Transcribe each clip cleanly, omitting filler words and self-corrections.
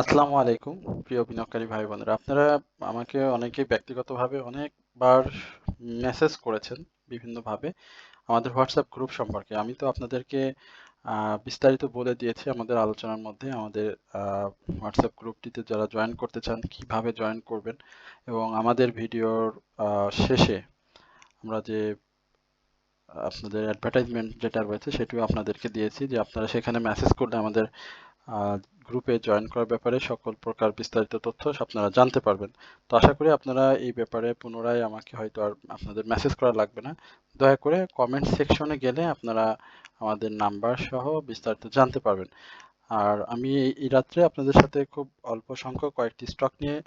আসসালামু আলাইকুম প্রিয় বিনিয়োগকারী ভাই বোনেরা, আপনারা আমাকে অনেকেই ব্যক্তিগতভাবে অনেকবার মেসেজ করেছেন বিভিন্নভাবে আমাদের হোয়াটসঅ্যাপ গ্রুপ সম্পর্কে। আমি তো আপনাদেরকে বিস্তারিত বলে দিয়েছি আমাদের আলোচনার মধ্যে। আমাদের হোয়াটসঅ্যাপ গ্রুপটিতে যারা জয়েন করতে চান কিভাবে জয়েন করবেন, এবং আমাদের ভিডিওর শেষে আমরা যে আপনাদের অ্যাডভার্টাইজমেন্ট যেটা রয়েছে সেটিও আপনাদেরকে দিয়েছি, যে আপনারা সেখানে মেসেজ করলে আমাদের গ্রুপে জয়েন করার ব্যাপারে সকল প্রকার বিস্তারিত তথ্য আপনারা জানতে পারবেন। তো আশা করি আপনারা এই ব্যাপারে পুনরায় আমাকে হয়তো আর আপনাদের মেসেজ করা লাগবে না। দয়া করে কমেন্ট সেকশনে গেলে আপনারা আমাদের নাম্বার সহ বিস্তারিত জানতে পারবেন। আর আমি এই রাত্রে আপনাদের সাথে খুব অল্প সংখ্যক কয়েকটি স্টক নিয়ে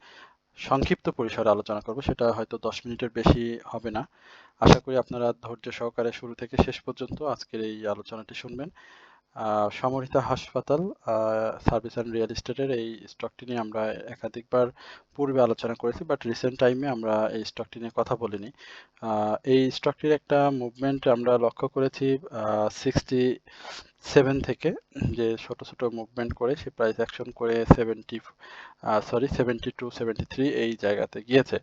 সংক্ষিপ্ত পরিসরে আলোচনা করব, সেটা হয়তো 10 মিনিটের বেশি হবে না। আশা করি আপনারা ধৈর্য সহকারে শুরু থেকে শেষ পর্যন্ত আজকের এই আলোচনাটি শুনবেন। সমরিতা হাসপাতাল সার্ভিস অ্যান্ড রিয়েল এস্টেটের এই স্টকটি নিয়ে আমরা একাধিকবার পূর্বে আলোচনা করেছি, বাট রিসেন্ট টাইমে আমরা এই স্টকটি নিয়ে কথা বলিনি। এই স্টকটির একটা মুভমেন্ট আমরা লক্ষ্য করেছি 67 থেকে, যে ছোট ছোট মুভমেন্ট করে সে প্রাইস অ্যাকশন করে 72 73 এই জায়গাতে গিয়েছে।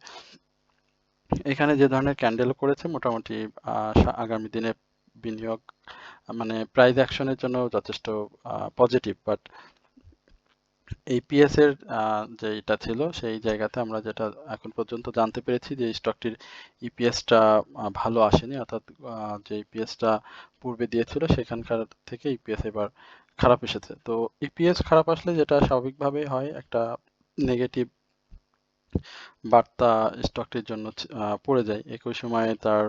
এখানে যে ধরনের ক্যান্ডেল করেছে মোটামুটি আগামী দিনে বিনিয়োগ মানে প্রাইস অ্যাকশনের জন্য যথেষ্ট পজিটিভ। বাট এপিএস এর যে এটা ছিল সেই জায়গাতে আমরা যেটা এখন পর্যন্ত জানতে পেরেছি যে স্টকটির ইপিএসটা ভালো আসেনি, অর্থাৎ যে ইপিএসটা পূর্বে দিয়েছিল সেখানকার থেকে ইপিএস এবার খারাপ এসেছে। তো ইপিএস খারাপ আসলে যেটা স্বাভাবিকভাবেই হয়, একটা নেগেটিভ বার্তা স্টকটির জন্য পড়ে যায়। একই সময়ে তার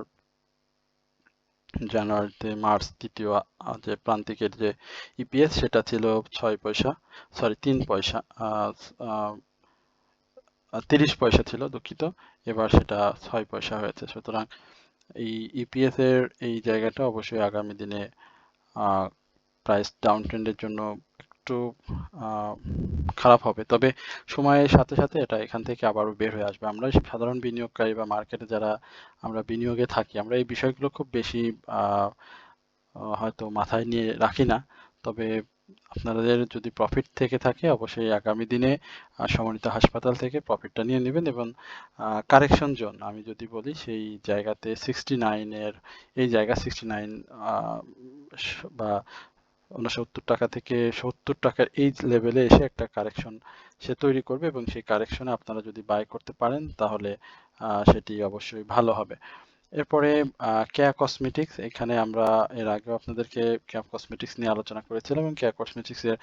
জানুয়ারিতে মার্চ দ্বিতীয় যে প্রান্তিকের যে ইপিএস সেটা ছিল 6 পয়সা, সরি 3 পয়সা, 30 পয়সা ছিল, দুঃখিত। এবার সেটা 6 পয়সা হয়েছে। সুতরাং এই ইপিএস এর এই জায়গাটা অবশ্যই আগামী দিনে প্রাইস ডাউন ট্রেন্ডের জন্য একটু খারাপ হবে। তবে সময়ের সাথে সাথে এটা এখান থেকে আবারও বের হয়ে আসবে। আমরা সাধারণ বিনিয়োগকারী বা মার্কেটে যারা আমরা বিনিয়োগে থাকি, আমরা এই বিষয়গুলো খুব বেশি হয়তো মাথায় নিয়ে রাখি না। তবে আপনাদের যদি প্রফিট থেকে থাকে অবশ্যই আগামী দিনে সমন্বিত হাসপাতাল থেকে প্রফিটটা নিয়ে নেবেন। এবং কারেকশন জোন আমি যদি বলি সেই জায়গাতে 69 এর এই জায়গা 69 বা 69 টাকা থেকে 70 টাকার এই লেভেলে এসে একটা কারেকশন সে তৈরি করবে, এবং সেই কারেকশনে আপনারা যদি বাই করতে পারেন তাহলে সেটি অবশ্যই ভালো হবে। এরপরে কেয়া কসমেটিক্স, এখানে আমরা এর আগেও আপনাদেরকে কেয়া কসমেটিক্স নিয়ে আলোচনা করেছিলাম, এবং কেয়া কসমেটিক্স এর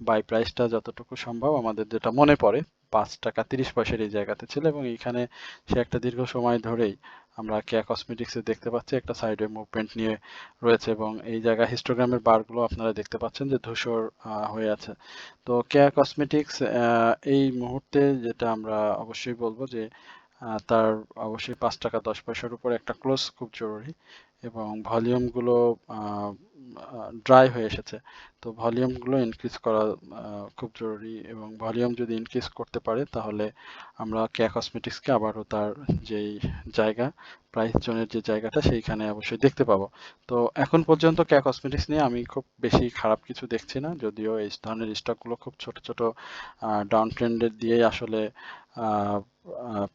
বাই প্রাইসটা যতটুকু সম্ভব আমাদের যেটা মনে পড়ে 5 টাকা 30 পয়সার এই জায়গাতে ছিল, এবং এইখানে সে একটা দীর্ঘ সময় ধরেই আমরা কেয়া কসমেটিক্স এ দেখতে পাচ্ছি একটা সাইডে মুভমেন্ট নিয়ে রয়েছে, এবং এই জায়গায় হিস্টোগ্রামের বারগুলো আপনারা দেখতে পাচ্ছেন যে ধূসর হয়ে আছে। তো কেয়া কসমেটিক্স এই মুহূর্তে যেটা আমরা অবশ্যই বলবো যে তার অবশ্যই 5 টাকা 10 পয়সার উপর একটা ক্লোজ খুব জরুরি, এবং ভলিউমগুলো ড্রাই হয়ে এসেছে। তো ভলিউমগুলো ইনক্রিজ করা খুব জরুরি, এবং ভলিউম যদি ইনক্রিজ করতে পারে তাহলে আমরা কেয়া কসমেটিক্সকে আবারও তার যেই জায়গা প্রাইস জোনের যে জায়গাটা সেইখানে অবশ্যই দেখতে পাবো। তো এখন পর্যন্ত কেয়া কসমেটিক্স নিয়ে আমি খুব বেশি খারাপ কিছু দেখছি না, যদিও এই ধরনের স্টকগুলো খুব ছোট ছোট ডাউন ট্রেন্ডের দিয়েই আসলে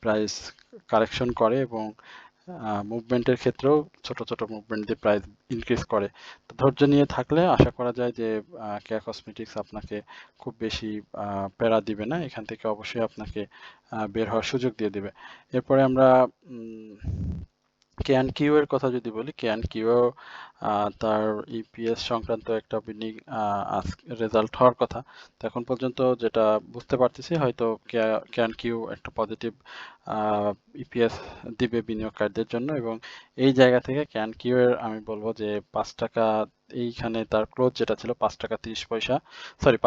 প্রাইস কারেকশন করে, এবং মুভমেন্টের ক্ষেত্রেও ছোট ছোট মুভমেন্ট দিয়ে প্রাইস ইনক্রিজ করে। তো ধৈর্য নিয়ে থাকলে আশা করা যায় যে কেয়া কসমেটিক্স আপনাকে খুব বেশি প্যারা দিবে না, এখান থেকে অবশ্যই আপনাকে বের হওয়ার সুযোগ দিয়ে দিবে। এরপরে আমরা কেয়ান কিউ এর কথা যদি বলি, কেয়ান কিউ তার ইপিএস সংক্রান্ত একটা বিনিয়োগ রেজাল্ট হওয়ার কথা। তো এখন পর্যন্ত যেটা বুঝতে পারতেছি হয়তো কেয়ান কিউ একটা পজিটিভ ইপিএস দিবে বিনিয়োগকারীদের জন্য, এবং এই জায়গা থেকে কেয়ান কিউ এর আমি বলবো যে 5 টাকা, এইখানে তার ক্লোজ যেটা ছিল 5 টাকা 30 পয়সা, সরি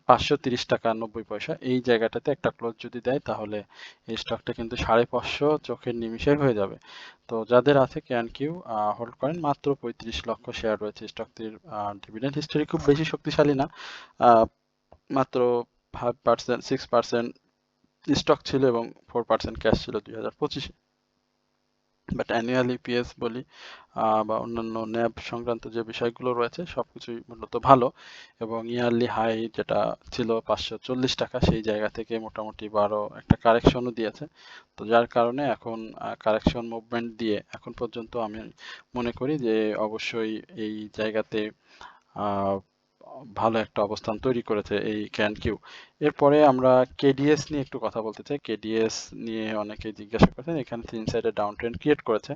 530 টাকা 90 পয়সা, এই জায়গাটাতে একটা ক্লোজ যদি দেয় তাহলে এই স্টকটা কিন্তু 550 চোখের নিমিষে হয়ে যাবে। তো যাদের আছে ক্যান কিউ হোল্ড করেন, মাত্র 35 লক্ষ শেয়ার রয়েছে স্টকটির। ডিভিডেন্ড হিস্টোরি খুব বেশি শক্তিশালী না, মাত্র 5%, 6% স্টক ছিল এবং 4% ক্যাশ ছিল 2025-এ। বাট অ্যানুয়াল ইপিএস বলি বা অন্যান্য ন্যাব সংক্রান্ত যে বিষয়গুলো রয়েছে সবকিছুই মূলত ভালো, এবং ইয়ারলি হাই যেটা ছিল 540 টাকা সেই জায়গা থেকে মোটামুটি 12 একটা কারেকশনও দিয়েছে। তো যার কারণে এখন কারেকশন মুভমেন্ট দিয়ে এখন পর্যন্ত আমি মনে করি যে অবশ্যই এই জায়গাতে আহ, ভালো একটা অবস্থান তৈরি করেছে এই ক্যানকিউ। এরপরে আমরা কেডিএস নিয়ে একটু কথা বলতে চাই। কেডিএস নিয়ে অনেকে জিজ্ঞাসা করেছেন, এখানে তিন সাইডে ডাউন ট্রেন্ড ক্রিয়েট করেছে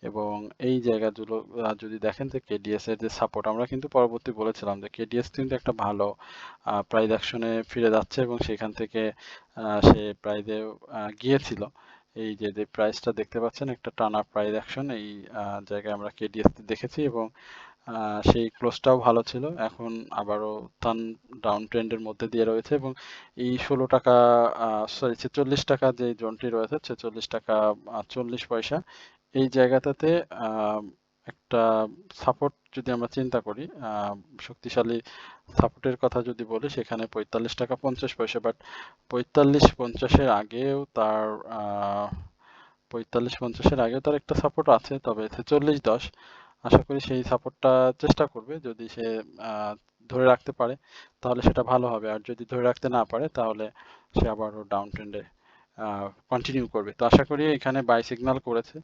এবং এই জায়গাগুলো যদি দেখেন যে কেডিএস এর যে সাপোর্ট, আমরা কিন্তু পরবর্তী বলেছিলাম যে কেডিএস কিন্তু একটা ভালো প্রাইস অ্যাকশনে ফিরে যাচ্ছে এবং সেখান থেকে সে প্রাইজে গিয়েছিল। এই যে যে প্রাইসটা দেখতে পাচ্ছেন একটা টানা প্রাইস অ্যাকশন এই জায়গায় আমরা কেডিএস দেখেছি এবং সেই ক্লোজটাও ভালো ছিল। এখন আবারও টান ডাউন ট্রেন্ডের মধ্যে দিয়ে রয়েছে এবং এই 16 টাকা সরি 46 টাকা যে জোনটি রয়েছে 46 টাকা 40 পয়সা এই জায়গাটাতে একটা সাপোর্ট যদি আমরা চিন্তা করি, শক্তিশালী সাপোর্টের কথা যদি বলি সেখানে 45 টাকা 50 পয়সা, বাট 45-50-এর আগেও তার 45-50-এর আগেও তার একটা সাপোর্ট আছে, তবে 46-10 আশা করি সেই সাপোর্টটা চেষ্টা করবে। যদি সে আহ, ধরে রাখতে পারে তাহলে সেটা ভালো হবে, আর যদি ধরে রাখতে না পারে তাহলে সে আবারও ডাউন ট্রেন্ডে কন্টিনিউ করবে। তো আশা করি এখানে বাই সিগন্যাল করেছে,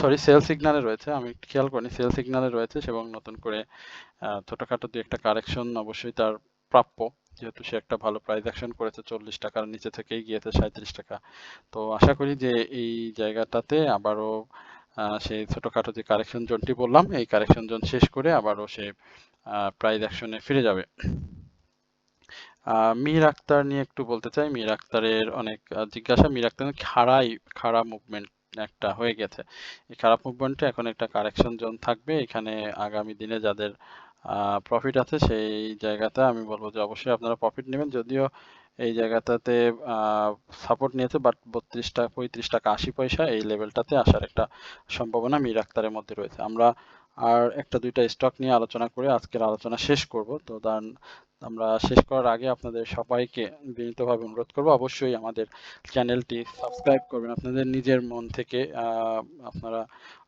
সরি সেল সিগন্যালে রয়েছে, আমি একটু খেয়াল করিনি, সেল সিগন্যালে রয়েছে এবং নতুন করে ছোটখাটো দুই একটা কারেকশন অবশ্যই তার প্রাপ্য, যেহেতু সে একটা ভালো প্রাইস অ্যাকশন করেছে, 40 টাকার নিচে থেকেই গিয়েছে 37 টাকা। তো আশা করি যে এই জায়গাটাতে আবারও সেই ছোটখাটো যে কারেকশন জোনটি বললাম এই কারেকশন জোন শেষ করে আবারও সে প্রাইস অ্যাকশনে ফিরে যাবে। মীর আক্তার নিয়ে একটু বলতে চাই। মীর আক্তারের অনেক জিজ্ঞাসা। মীর আক্তারের খাড়া মুভমেন্ট একটা হয়ে গেছে। এই খারাপ মুভমেন্টে এখন একটা কারেকশন জোন থাকবে। এখানে আগামী দিনে যাদের প্রফিট আছে সেই জায়গাতে আমি বলবো যে অবশ্যই আপনারা প্রফিট নেবেন। যদিও এই জায়গাটাতে সাপোর্ট নিয়েছে, বাট 32 টাকা 35 টাকা 80 পয়সা এই লেভেলটাতে আসার একটা সম্ভাবনা মীর আক্তারের মধ্যে রয়েছে। আমরা আর একটা দুইটা স্টক নিয়ে আলোচনা করে আজকের আলোচনা শেষ করব। তো আমরা শেষ করার আগে আপনাদের সবাইকে বিনীতভাবে অনুরোধ করব অবশ্যই আমাদের চ্যানেলটি সাবস্ক্রাইব করবেন। আপনাদের নিজের মন থেকে আপনারা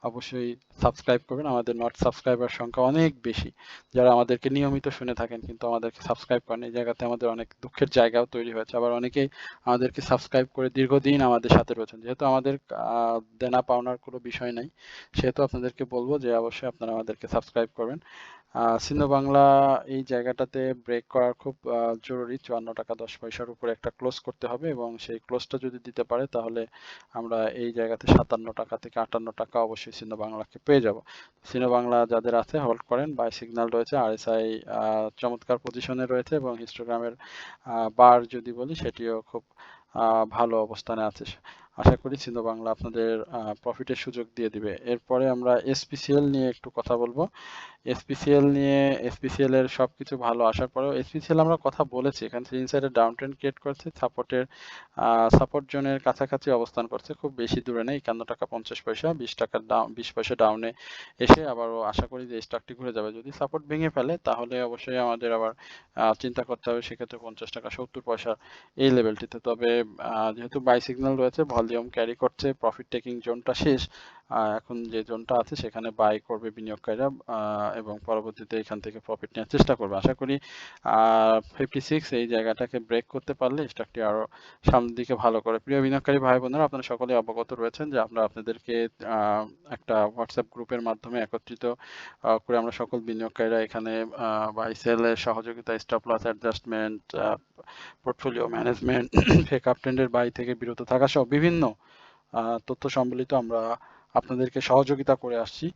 অবশ্যই সাবস্ক্রাইব করবেন। আমাদের নট সাবস্ক্রাইবার সংখ্যা অনেক বেশি, যারা আমাদেরকে নিয়মিত শুনে থাকেন কিন্তু আমাদেরকে সাবস্ক্রাইব করেন। এই জায়গাতে আমাদের অনেক দুঃখের জায়গাও তৈরি হয়েছে। আবার অনেকেই আমাদেরকে সাবস্ক্রাইব করে দীর্ঘদিন আমাদের সাথে রয়েছেন। যেহেতু আমাদের দেনা পাওনার কোনো বিষয় নাই, সেহেতু আপনাদেরকে বলবো যে অবশ্যই আপনারা আমাদেরকে সাবস্ক্রাইব করবেন। সিনো বাংলা এই জায়গাটাতে ব্রেক করা খুব জরুরি। 54 টাকা 10 পয়সার উপরে একটা ক্লোজ করতে হবে এবং সেই ক্লোজটা যদি দিতে পারে তাহলে আমরা এই জায়গাতে 57 টাকা থেকে 58 টাকা অবশ্যই সিনো বাংলাকে পেয়ে যাব। সিনো বাংলা যাদের আছে হোল্ড করেন, বাই সিগন্যাল রয়েছে, আরএসআই চমৎকার পজিশনে রয়েছে এবং হিস্টোগ্রামের বার যদি বলি সেটিও খুব ভালো অবস্থানে আছে। আশা করি সিনো বাংলা আপনাদের প্রফিটের সুযোগ দিয়ে দিবে। এরপরে আমরা এসপিসিএল নিয়ে একটু কথা বলবো। এসপিসিএল এর সবকিছু ভালো আসার পরেও এসপিসিএল আমরা কথা বলেছি, এখান থেকে ইনসাইডে ডাউন ট্রেন্ড ক্রিয়েট করছে, সাপোর্ট জোনের কাছাকাছি অবস্থান করছে, খুব বেশি দূরে নেই, 51 টাকা 50 পয়সা, 20 টাকা 20 পয়সা ডাউনে এসে আবারও আশা করি যে স্টকটি ঘুরে যাবে। যদি সাপোর্ট ভেঙে ফেলে তাহলে অবশ্যই আমাদের আবার চিন্তা করতে হবে সেক্ষেত্রে 50 টাকা 70 পয়সা এই লেভেলটিতে। তবে যেহেতু বাই সিগন্যাল রয়েছে, ভলিউম ক্যারি করছে, প্রফিট টেকিং জোনটা শেষ, এখন যে জোনটা আছে সেখানে বাই করবে বিনিয়োগকারীরা এবং পরবর্তীতে এখান থেকে প্রফিট নেওয়ার চেষ্টা করবে। আশা করি 56 এই জায়গাটাকে ব্রেক করতে পারলে স্টকটি আরো সামনের দিকে ভালো করে। প্রিয় বিনিয়োগকারী ভাই বোনেরা, আপনারা সকলে অবগত রয়েছেন যে আমরা আপনাদেরকে একটা হোয়াটসঅ্যাপ গ্রুপের মাধ্যমে একত্রিত করে আমরা সকল বিনিয়োগকারীরা এখানে বাই সেলের সহযোগিতা, stop loss adjustment, portfolio management, fake up ট্রেন্ডের বাই থেকে বিরত থাকা সহ বিভিন্ন তথ্য সম্বলিত আমরা আপনাদেরকে সহযোগিতা করে আসছি।